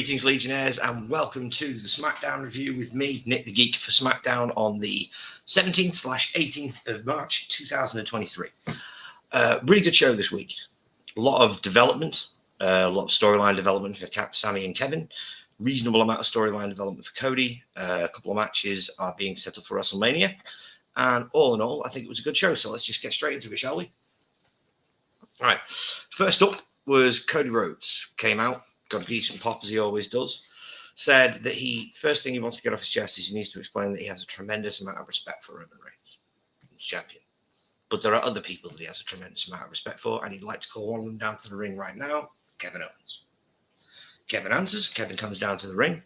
Greetings, Legionnaires, and welcome to the Smackdown review with me, Nick the Geek, for Smackdown on the 17th/18th of March 2023. Really good show this week. A lot of development, a lot of storyline development for Sami and Kevin, reasonable amount of storyline development for Cody. A couple of matches are being set up for WrestleMania, and all in all, I think it was a good show. So let's just get straight into it, shall we? All right. First up was Cody Rhodes. Came out, got a decent pop as he always does. Said that first thing he wants to get off his chest is he needs to explain that he has a tremendous amount of respect for Roman Reigns, he's champion. But there are other people that he has a tremendous amount of respect for, and he'd like to call one of them down to the ring right now, Kevin Owens. Kevin answers. Kevin comes down to the ring,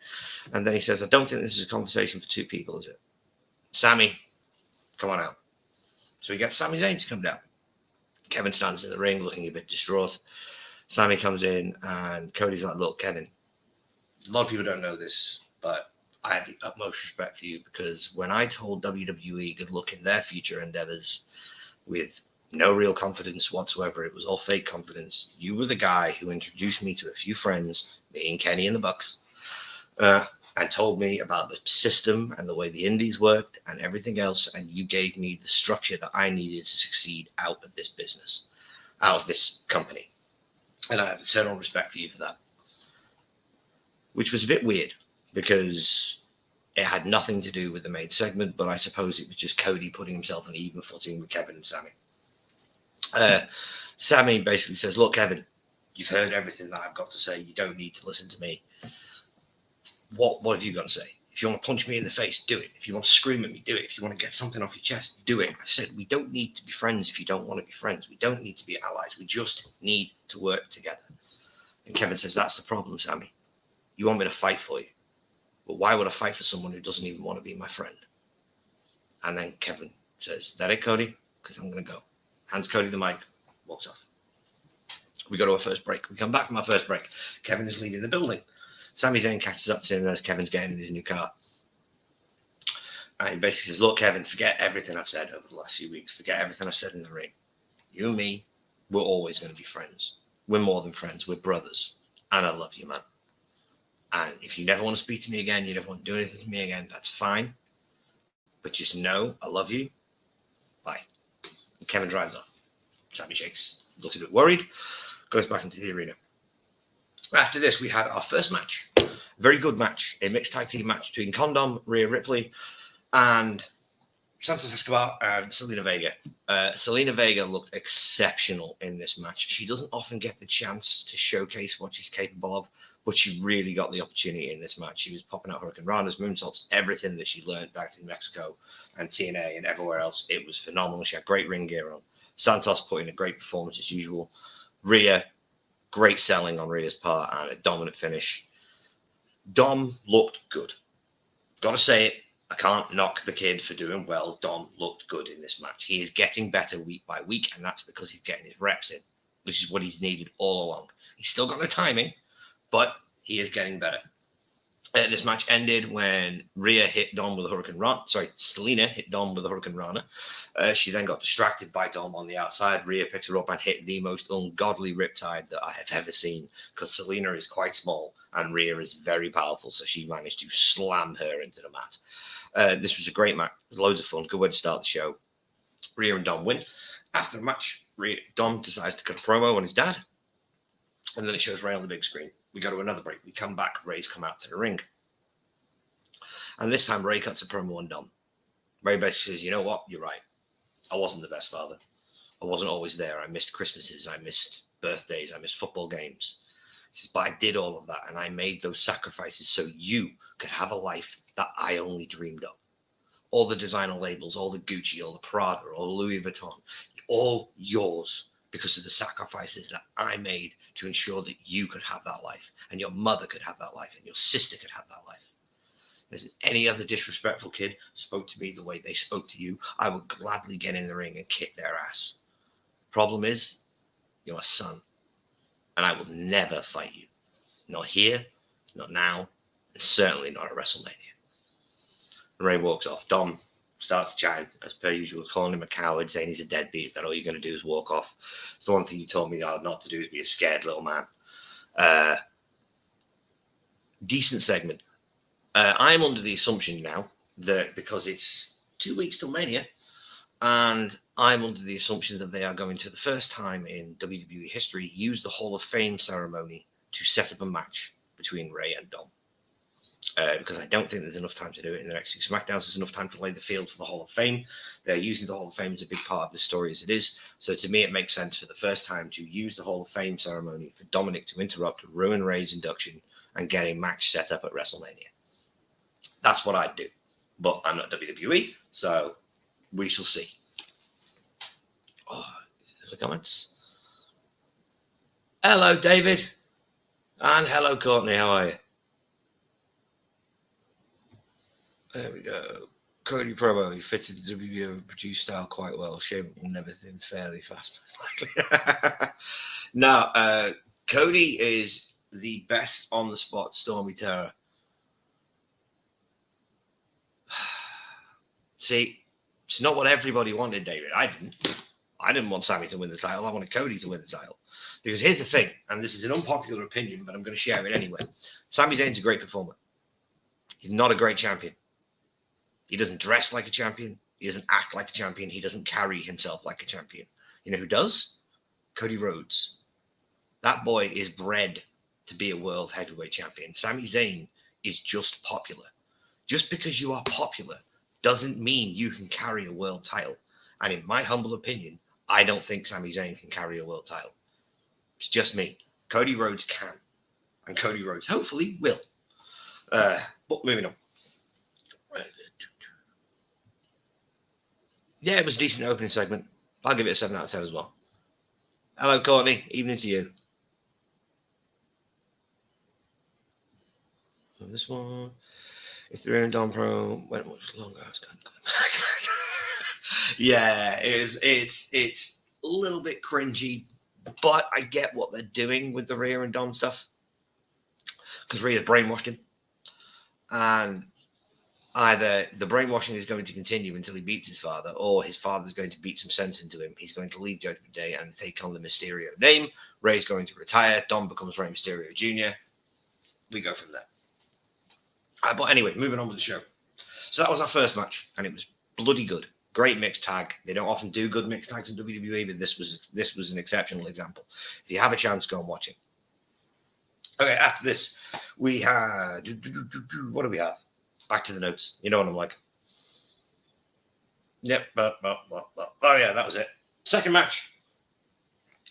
and then he says, I don't think this is a conversation for two people, is it? Sami, come on out. So he gets Sami Zayn to come down. Kevin stands in the ring looking a bit distraught. Sami comes in, and Cody's like, look, Kevin, a lot of people don't know this, but I have the utmost respect for you because when I told WWE good luck in their future endeavors with no real confidence whatsoever, it was all fake confidence, you were the guy who introduced me to a few friends, me and Kenny and the Bucks, and told me about the system and the way the indies worked and everything else, and you gave me the structure that I needed to succeed out of this business, out of this company. And I have eternal respect for you for that. Which was a bit weird because it had nothing to do with the main segment, but I suppose it was just Cody putting himself on even footing with Kevin and Sami. Sami basically says, look, Kevin, you've heard everything that I've got to say. You don't need to listen to me. What have you got to say? If you want to punch me in the face, do it. If you want to scream at me, do it. If you want to get something off your chest, do it. I've said we don't need to be friends if you don't want to be friends. We don't need to be allies. We just need to work together. And Kevin says, that's the problem, Sami. You want me to fight for you. But why would I fight for someone who doesn't even want to be my friend? And then Kevin says, is that it, Cody? Because I'm going to go. Hands Cody the mic, walks off. We go to our first break. We come back from our first break. Kevin is leaving the building. Sami Zayn catches up to him as Kevin's getting in his new car. And he basically says, look, Kevin, forget everything I've said over the last few weeks. Forget everything I said in the ring. You and me, we're always going to be friends. We're more than friends. We're brothers. And I love you, man. And if you never want to speak to me again, you never want to do anything to me again, that's fine. But just know I love you. Bye. And Kevin drives off. Sami shakes, looks a bit worried, goes back into the arena. After this, we had our first match. Very good match. A mixed tag team match between Condom, Rhea Ripley, and Santos Escobar and Selena Vega. Selena Vega looked exceptional in this match. She doesn't often get the chance to showcase what she's capable of, but she really got the opportunity in this match. She was popping out Hurricane Ranas, moonsaults, everything that she learned back in Mexico and TNA and everywhere else. It was phenomenal. She had great ring gear on. Santos put in a great performance as usual. Rhea, great selling on Rhea's part and a dominant finish. Dom looked good. Got to say it. I can't knock the kid for doing well. Dom looked good in this match. He is getting better week by week, and that's because he's getting his reps in, which is what he's needed all along. He's still got no timing, but he is getting better. This match ended when Rhea hit Dom with a Hurricane Rana. Selena hit Dom with a Hurricane Rana. She then got distracted by Dom on the outside. Rhea picks her up and hit the most ungodly riptide that I have ever seen because Selena is quite small and Rhea is very powerful, so she managed to slam her into the mat. This was a great match. Loads of fun. Good way to start the show. Rhea and Dom win. After the match, Dom decides to cut a promo on his dad, and then it shows Rhea on the big screen. We go to another break. We come back. Ray's come out to the ring. And this time, Ray cuts a promo on Dom. Ray basically says, you know what? You're right. I wasn't the best father. I wasn't always there. I missed Christmases. I missed birthdays. I missed football games. He says, but I did all of that, and I made those sacrifices so you could have a life that I only dreamed of. All the designer labels, all the Gucci, all the Prada, all the Louis Vuitton, all yours because of the sacrifices that I made to ensure that you could have that life, and your mother could have that life, and your sister could have that life. If any other disrespectful kid spoke to me the way they spoke to you, I would gladly get in the ring and kick their ass. Problem is, you're a son, and I will never fight you. Not here, not now, and certainly not at WrestleMania. And Ray walks off. Dom starts chatting, as per usual, calling him a coward, saying he's a deadbeat, that all you're going to do is walk off. It's the one thing you told me not to do is be a scared little man. Decent segment. I'm under the assumption now that because it's 2 weeks till Mania, and I'm under the assumption that they are going to, the first time in WWE history, use the Hall of Fame ceremony to set up a match between Rey and Dom. Because I don't think there's enough time to do it in the next few SmackDowns. There's enough time to lay the field for the Hall of Fame. They're using the Hall of Fame as a big part of the story as it is. So to me, it makes sense for the first time to use the Hall of Fame ceremony for Dominic to interrupt, ruin Rey's induction, and get a match set up at WrestleMania. That's what I'd do. But I'm not WWE, so we shall see. Oh, the comments. Hello, David. And hello, Courtney. How are you? There we go. Cody promo. He fitted the WWE produced style quite well. Shame will never thin fairly fast. No, Cody is the best on the spot Stormy Terror. See, it's not what everybody wanted, David. I didn't want Sami to win the title. I wanted Cody to win the title. Because here's the thing, and this is an unpopular opinion, but I'm going to share it anyway. Sami Zayn's a great performer. He's not a great champion. He doesn't dress like a champion. He doesn't act like a champion. He doesn't carry himself like a champion. You know who does? Cody Rhodes. That boy is bred to be a world heavyweight champion. Sami Zayn is just popular. Just because you are popular doesn't mean you can carry a world title. And in my humble opinion, I don't think Sami Zayn can carry a world title. It's just me. Cody Rhodes can. And Cody Rhodes hopefully will. But moving on. Yeah, it was a decent opening segment. I'll give it a 7 out of 10 as well. Hello, Courtney. Evening to you. This one. If the Rey and Dom promo went much longer, I was going to... Yeah, it's a little bit cringy, but I get what they're doing with the Rhea and Dom stuff. Because Rhea's brainwashed him. And either the brainwashing is going to continue until he beats his father, or his father's going to beat some sense into him. He's going to leave Judgment Day and take on the Mysterio name. Rey's going to retire. Dom becomes Rey Mysterio Jr. We go from there. But anyway, moving on with the show. So that was our first match, and it was bloody good. Great mixed tag. They don't often do good mixed tags in WWE, but this was an exceptional example. If you have a chance, go and watch it. Okay, after this, we had... What do we have? Back to the notes. You know what I'm like. Yep. Oh, yeah, that was it. Second match.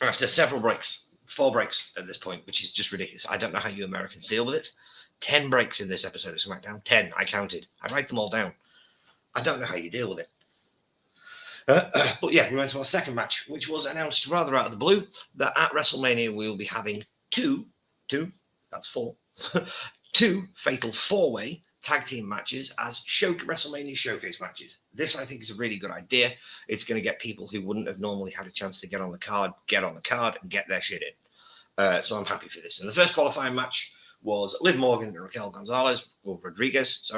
After several breaks. 4 breaks at this point, which is just ridiculous. I don't know how you Americans deal with it. 10 breaks in this episode of SmackDown. 10. I counted. I write them all down. I don't know how you deal with it. But yeah, we went to our second match, which was announced rather out of the blue that at WrestleMania we will be having two, that's 4, 2 fatal 4-way tag team matches as WrestleMania showcase matches. This, I think, is a really good idea. It's going to get people who wouldn't have normally had a chance to get on the card and get their shit in. So I'm happy for this. And the first qualifying match was Liv Morgan and Raquel Rodriguez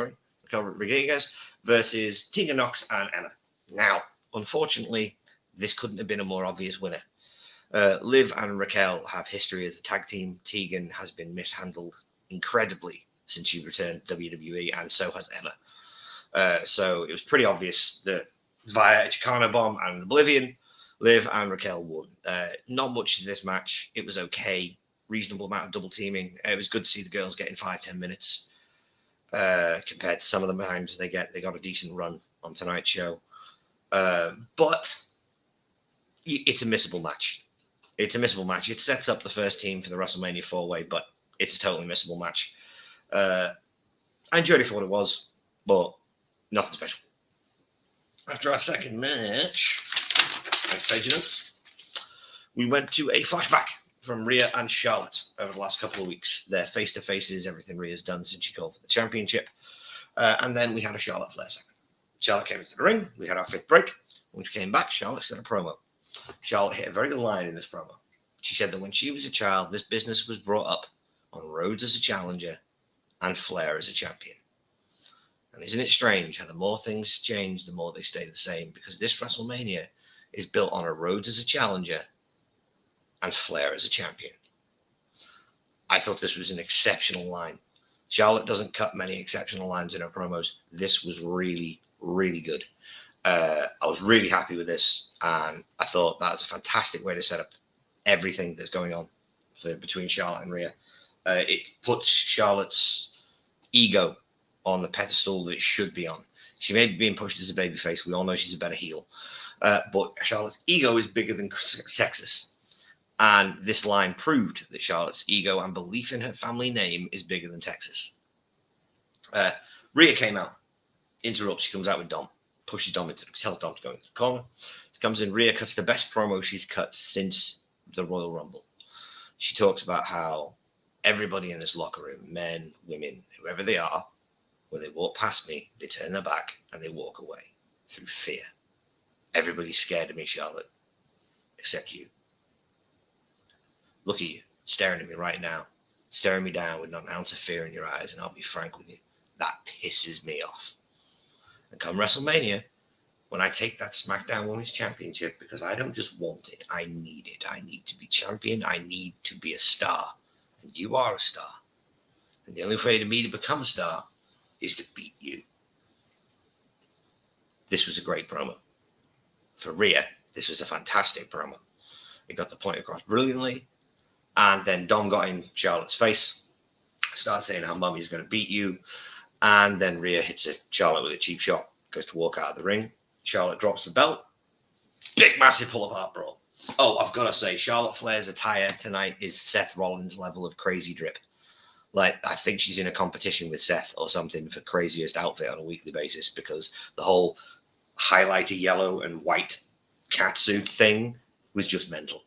versus Tegan Nox and Emma. Now, unfortunately, this couldn't have been a more obvious winner. Liv and Raquel have history as a tag team. Tegan has been mishandled incredibly since she returned to WWE, and so has Emma. So it was pretty obvious that via a Chicano bomb and Oblivion, Liv and Raquel won. Not much in this match. It was okay. Reasonable amount of double teaming. It was good to see the girls getting 5-10 minutes compared to some of the times they got a decent run on tonight's show. But it's a missable match. It's a missable match. It sets up the first team for the WrestleMania 4-way, but it's a totally missable match. I enjoyed it for what it was, but nothing special. After our second match, next page of notes, we went to a flashback from Rhea and Charlotte over the last couple of weeks. Their face-to-faces, everything Rhea's done since she called for the championship. And then we had a Charlotte Flair segment. Charlotte came into the ring. We had our 5th break. When she came back, Charlotte said a promo. Charlotte hit a very good line in this promo. She said that when she was a child, this business was brought up on Rhodes as a challenger and Flair as a champion. And isn't it strange how the more things change, the more they stay the same? Because this WrestleMania is built on a Rhodes as a challenger and Flair as a champion. I thought this was an exceptional line. Charlotte doesn't cut many exceptional lines in her promos. This was really, really good. I was really happy with this, and I thought that was a fantastic way to set up everything that's going on between Charlotte and Rhea. It puts Charlotte's ego on the pedestal that it should be on. She may be being pushed as a babyface. We all know she's a better heel. But Charlotte's ego is bigger than Texas. And this line proved that Charlotte's ego and belief in her family name is bigger than Texas. Rhea came out, interrupts. She comes out with Dom, pushes Dom tells Dom to go into the corner. She comes in. Rhea cuts the best promo she's cut since the Royal Rumble. She talks about how everybody in this locker room, men, women, whoever they are, when they walk past me, they turn their back and they walk away through fear. Everybody's scared of me, Charlotte, except you. Look at you, staring at me right now, staring me down with not an ounce of fear in your eyes, and I'll be frank with you, that pisses me off. And come WrestleMania, when I take that SmackDown Women's Championship, because I don't just want it, I need it. I need to be champion. I need to be a star. And you are a star. And the only way to me to become a star is to beat you. This was a great promo. For Rhea, this was a fantastic promo. It got the point across brilliantly. And then Dom got in Charlotte's face, started saying how Mummy's going to beat you. And then Rhea hits Charlotte with a cheap shot, goes to walk out of the ring. Charlotte drops the belt. Big, massive pull-apart brawl. Oh, I've got to say, Charlotte Flair's attire tonight is Seth Rollins' level of crazy drip. Like, I think she's in a competition with Seth or something for craziest outfit on a weekly basis, because the whole highlighter yellow and white catsuit thing was just mental.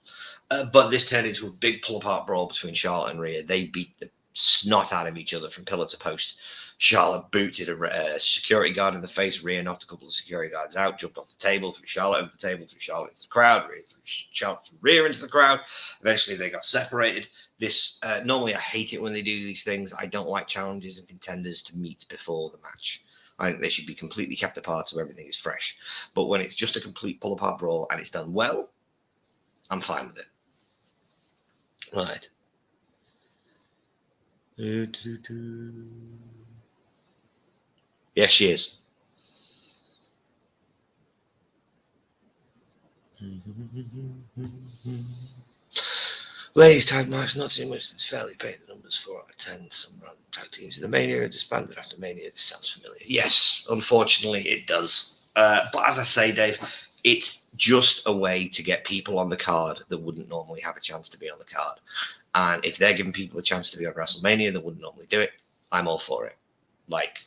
But this turned into a big pull-apart brawl between Charlotte and Rhea. They beat the snot out of each other from pillar to post. Charlotte booted a security guard in the face. Rhea knocked a couple of security guards out, jumped off the table, threw Charlotte over the table, threw Charlotte into the crowd, Charlotte threw Rhea into the crowd. Eventually, they got separated. This normally, I hate it when they do these things. I don't like challenges and contenders to meet before the match. I think they should be completely kept apart so everything is fresh. But when it's just a complete pull-apart brawl and it's done well, I'm fine with it. Right. Yes, she is. Ladies tag match, not too much. It's fairly paid the numbers 4 out of 10. Some random tag teams in the Mania are disbanded after Mania. This sounds familiar. Yes, unfortunately, it does. But as I say, Dave, it's just a way to get people on the card that wouldn't normally have a chance to be on the card. And if they're giving people a chance to be on WrestleMania that wouldn't normally do it, I'm all for it. Like,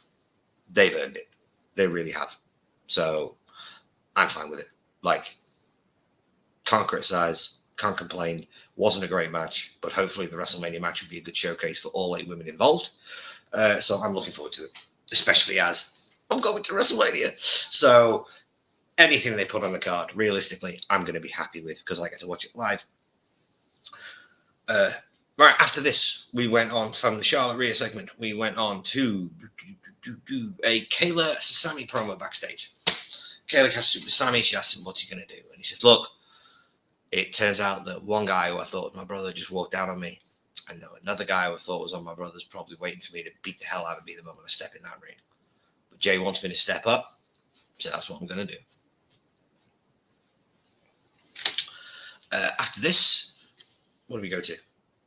they've earned it. They really have. So I'm fine with it. Like, can't criticize, can't complain. Wasn't a great match, but hopefully the WrestleMania match will be a good showcase for all 8 women involved. So I'm looking forward to it, especially as I'm going to WrestleMania. So anything they put on the card, realistically, I'm going to be happy with because I get to watch it live. Right after this, we went on from the Charlotte Rhea segment. We went on to a Kayla Sami promo backstage. Kayla catches up with Sami. She asks him, "What's he going to do?" And he says, "Look, it turns out that one guy who I thought was my brother just walked down on me. I know another guy who I thought was on my brother's probably waiting for me to beat the hell out of me the moment I step in that ring. But Jay wants me to step up, so that's what I'm going to do." After this, what do we go to?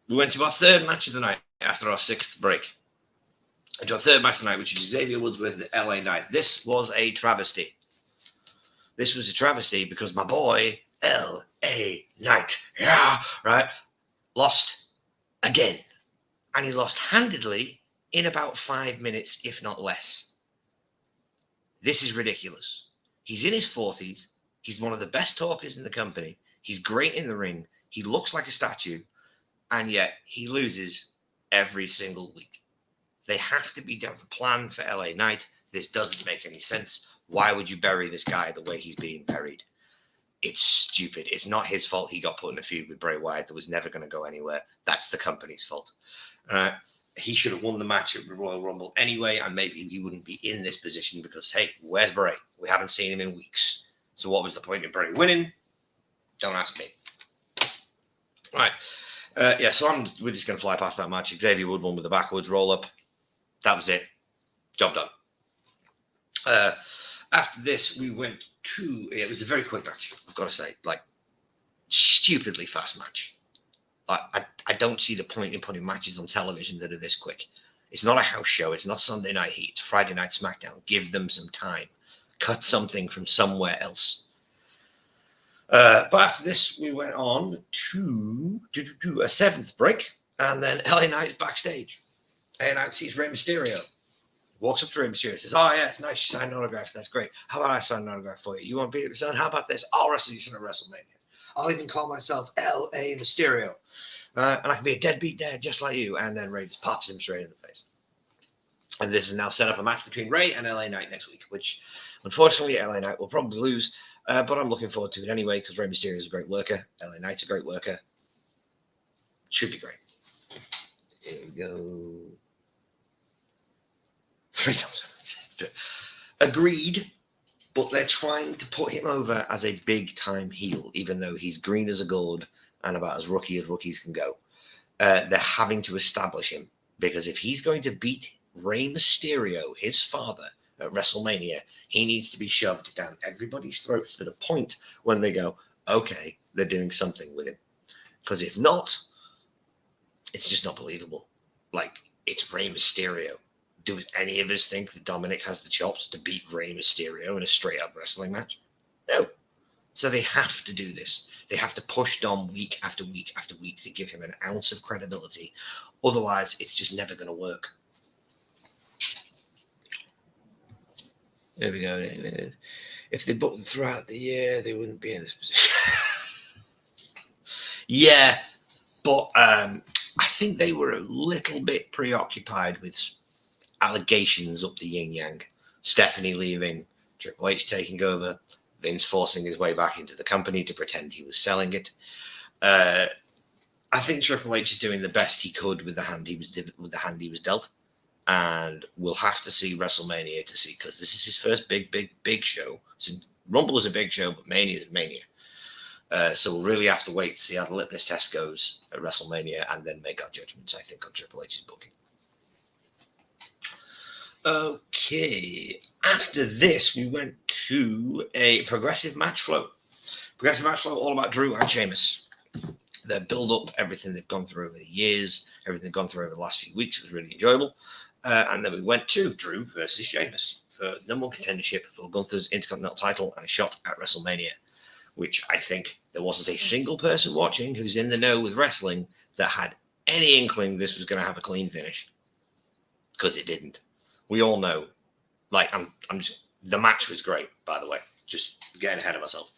We went to our third match of the night after our 6th break. And to our third match of the night, which is Xavier Woods with LA Knight. This was a travesty. This was a travesty because my boy, LA Knight, yeah, right, lost again. And he lost handedly in about 5 minutes, if not less. This is ridiculous. He's in his 40s. He's one of the best talkers in the company. He's great in the ring. He looks like a statue. And yet he loses every single week. They have to be done a plan for LA Knight. This doesn't make any sense. Why would you bury this guy the way he's being buried? It's stupid. It's not his fault he got put in a feud with Bray Wyatt that was never going to go anywhere. That's the company's fault. He should have won the match at the Royal Rumble anyway, and maybe he wouldn't be in this position because, hey, where's Bray? We haven't seen him in weeks. So what was the point of Bray winning? Don't ask me. Right. So we're just going to fly past that match. Xavier Wood won with a backwards roll-up. That was it. Job done. After this, we went to, it was a very quick match, I've got to say, like, stupidly fast match. I don't see the point in putting matches on television that are this quick. It's not a house show. It's not Sunday Night Heat. It's Friday Night Smackdown. Give them some time. Cut something from somewhere else. But after this, we went on to a 7th break, and then LA Knight backstage. LA Knight sees Rey Mysterio. Walks up to Rey Mysterio, says, "Oh yeah, it's nice you sign autographs. That's great. How about I sign an autograph for you? You want to beat up your son? How about this? I'll wrestle you son at WrestleMania. I'll even call myself L.A. Mysterio. And I can be a deadbeat dad just like you." And then Rey just pops him straight in the face. And this is now set up a match between Rey and LA Knight next week, which unfortunately LA Knight will probably lose. But I'm looking forward to it anyway because Rey Mysterio is a great worker. LA Knight's a great worker. Should be great. Here we go. 3 times. Agreed. But they're trying to put him over as a big-time heel, even though he's green as a gourd and about as rookie as rookies can go. They're having to establish him, because if he's going to beat Rey Mysterio, his father, at WrestleMania, he needs to be shoved down everybody's throats to the point when they go, okay, they're doing something with him. Because if not, it's just not believable. Like, it's Rey Mysterio. Do any of us think that Dominic has the chops to beat Rey Mysterio in a straight-up wrestling match? No. So they have to do this. They have to push Dom week after week after week to give him an ounce of credibility. Otherwise, it's just never going to work. There we go. If they booked them throughout the year, they wouldn't be in this position. Yeah, but I think they were a little bit preoccupied with allegations up the yin-yang. Stephanie leaving, Triple H taking over, Vince forcing his way back into the company to pretend he was selling it. I think Triple H is doing the best he could with the hand he was dealt, and we'll have to see WrestleMania to see, because this is his first big show. So Rumble is a big show, but Mania is Mania. So we'll really have to wait to see how the litmus test goes at WrestleMania, and then make our judgments, I think, on Triple H's booking. Okay, after this, we went to a progressive match flow. Progressive match flow, all about Drew and Sheamus. Their build-up, everything they've gone through over the years, everything they've gone through over the last few weeks was really enjoyable. And then we went to Drew versus Sheamus for number one contendership for Gunther's Intercontinental title and a shot at WrestleMania, which I think there wasn't a single person watching who's in the know with wrestling that had any inkling this was going to have a clean finish, because it didn't. We all know. Like, the match was great, by the way. Just getting ahead of myself.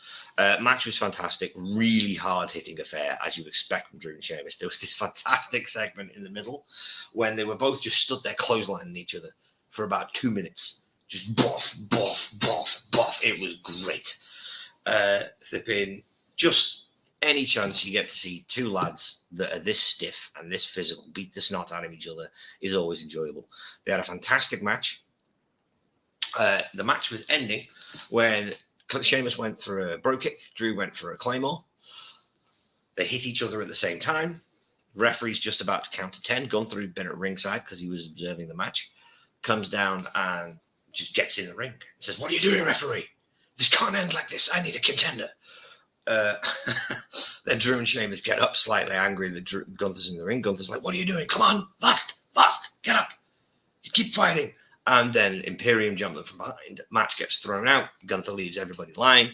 Match was fantastic. Really hard-hitting affair, as you expect from Drew and Sheamus. There was this fantastic segment in the middle when they were both just stood there clotheslining each other for about 2 minutes. Just boff, boff, boff, boff. It was great. Flipping, just any chance you get to see two lads that are this stiff and this physical beat the snot out of each other is always enjoyable. They had a fantastic match. The match was ending when Sheamus went for a bro kick, Drew went for a claymore. They hit each other at the same time. Referee's just about to count to 10. Gunther, who'd been at ringside because he was observing the match, comes down and just gets in the ring and says, "What are you doing, referee? This can't end like this. I need a contender." Then Drew and Sheamus get up slightly angry that Gunther's in the ring. Gunther's like, "What are you doing? Come on, fast, get up. You keep fighting." And then Imperium jump them from behind. Match gets thrown out. Gunther leaves everybody lying.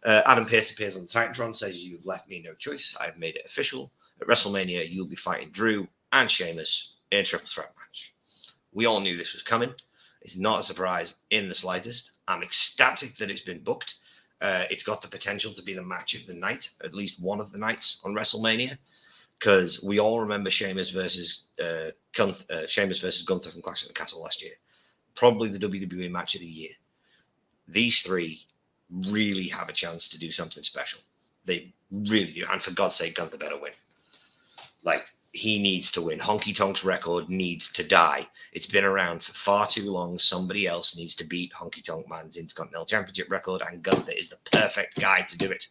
Adam Pearce appears on the Titantron, says, "You've left me no choice. I've made it official. At WrestleMania, you'll be fighting Drew and Sheamus in a triple threat match." We all knew this was coming. It's not a surprise in the slightest. I'm ecstatic that it's been booked. It's got the potential to be the match of the night, at least one of the nights on WrestleMania, because we all remember Sheamus versus Gunther from Clash at the Castle last year. Probably the WWE match of the year. These three really have a chance to do something special. They really do. And for God's sake, Gunther better win. Like, he needs to win. Honky Tonk's record needs to die. It's been around for far too long. Somebody else needs to beat Honky Tonk Man's Intercontinental Championship record, and Gunther is the perfect guy to do it.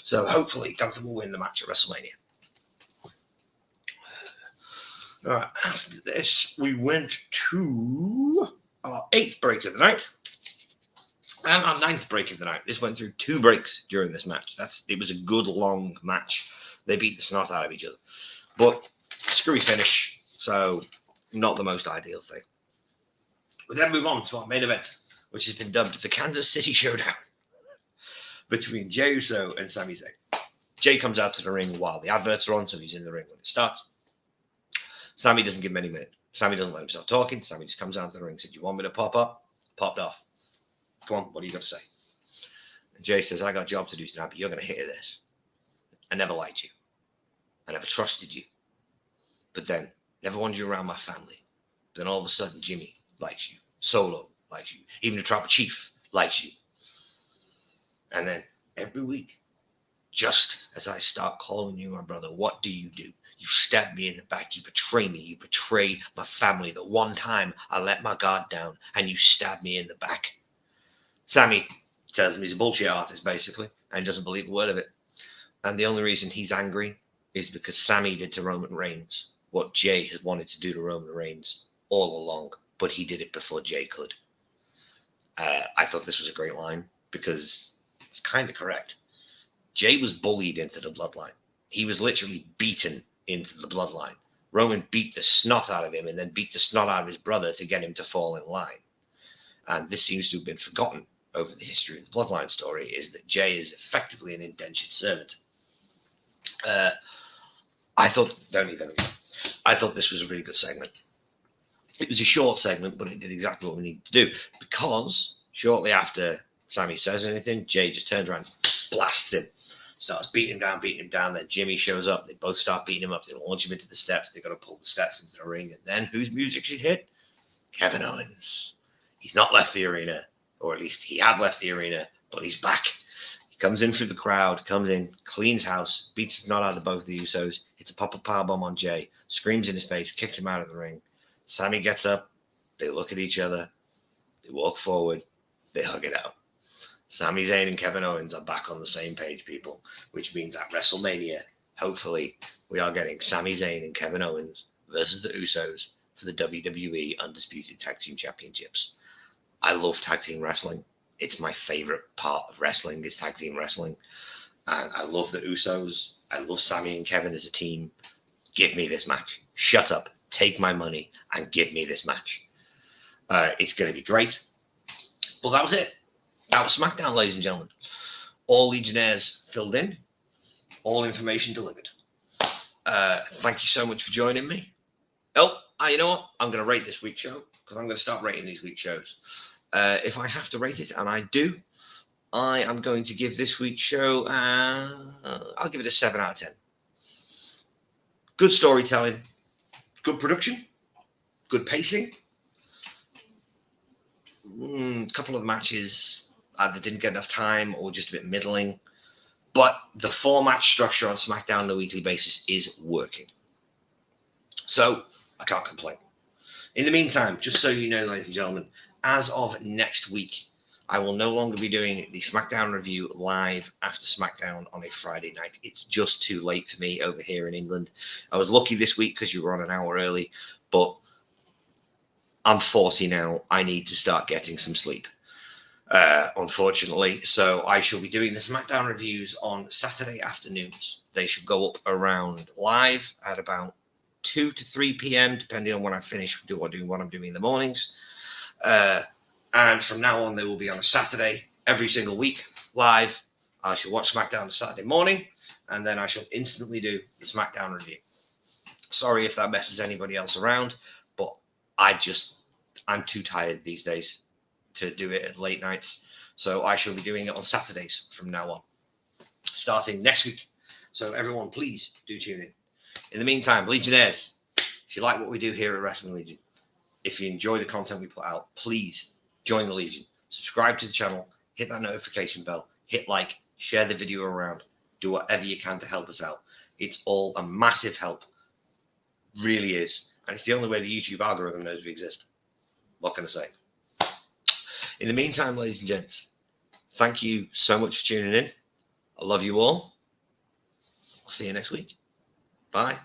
So hopefully Gunther will win the match at WrestleMania. All right, after this, we went to our 8th break of the night and our 9th break of the night. This went through 2 breaks during this match. It was a good long match. They beat the snot out of each other, but screwy finish, so not the most ideal thing. We then move on to our main event, which has been dubbed the Kansas City Showdown between Jey Uso and Sami Zayn. Jey comes out to the ring while the adverts are on, so he's in the ring when it starts. Sami doesn't give him any minute. Sami doesn't let him start talking. Sami just comes out to the ring and says, "You want me to pop up?" Popped off. "Come on, what do you got to say?" And Jey says, "I got a job to do tonight, but you're going to hit this. I never liked you. I never trusted you. But then, never wanted you around my family. But then all of a sudden, Jimmy likes you. Solo likes you. Even the Tribal Chief likes you. And then, every week, just as I start calling you my brother, what do? You stab me in the back. You betray me. You betray my family. The one time I let my guard down and you stab me in the back." Sami tells him he's a bullshit artist, basically, and doesn't believe a word of it. And the only reason he's angry is because Sami did to Roman Reigns what Jey has wanted to do to Roman Reigns all along, but he did it before Jey could. I thought this was a great line because it's kind of correct. Jey was bullied into the bloodline. He was literally beaten into the bloodline. Roman beat the snot out of him and then beat the snot out of his brother to get him to fall in line. And this seems to have been forgotten over the history of the bloodline story, is that Jey is effectively an indentured servant. I thought this was a really good segment. It was a short segment, but it did exactly what we needed to do, because shortly after Sami says anything, Jey just turns around, blasts him, starts beating him down. Then Jimmy shows up. They both start beating him up. They launch him into the steps. They got to pull the steps into the ring. And then whose music should hit? Kevin Owens. He's not left the arena, or at least he had left the arena, but he's back. He comes in through the crowd, comes in, cleans house, beats the snot out of both the Usos, hits a powerbomb on Jey, screams in his face, kicks him out of the ring. Sami gets up. They look at each other. They walk forward. They hug it out. Sami Zayn and Kevin Owens are back on the same page, people, which means at WrestleMania, hopefully, we are getting Sami Zayn and Kevin Owens versus the Usos for the WWE Undisputed Tag Team Championships. I love tag team wrestling. It's my favorite part of wrestling is tag team wrestling. And I love the Usos. I love Sami and Kevin as a team. Give me this match. Shut up. Take my money and give me this match. It's going to be great. But that was it. That was Smackdown, ladies and gentlemen. All Legionnaires filled in. All information delivered. Thank you so much for joining me. You know what? I'm going to rate this week's show because I'm going to start rating these week's shows. If I have to rate it, and I do, I am going to give this week's show, I'll give it a 7 out of 10. Good storytelling, good production, good pacing. A couple of matches either didn't get enough time or just a bit middling. But the 4-match structure on SmackDown on a weekly basis is working. So I can't complain. In the meantime, just so you know, ladies and gentlemen, as of next week, I will no longer be doing the SmackDown review live after SmackDown on a Friday night. It's just too late for me over here in England. I was lucky this week because you were on an hour early, but I'm 40 now. I need to start getting some sleep, unfortunately. So I shall be doing the SmackDown reviews on Saturday afternoons. They should go up around live at about 2 to 3 p.m., depending on when I finish doing what I'm doing in the mornings. And from now on, they will be on a Saturday every single week live. I shall watch SmackDown on Saturday morning, and then I shall instantly do the SmackDown review. Sorry if that messes anybody else around, but I'm too tired these days to do it at late nights. So I shall be doing it on Saturdays from now on, starting next week. So everyone, please do tune in. In the meantime, Legionnaires, if you like what we do here at Wrestling Legion, if you enjoy the content we put out, please join the Legion. Subscribe to the channel, hit that notification bell, hit like, share the video around, do whatever you can to help us out. It's all a massive help. Really is. And it's the only way the YouTube algorithm knows we exist. What can I say? In the meantime, ladies and gents, thank you so much for tuning in. I love you all. I'll see you next week. Bye.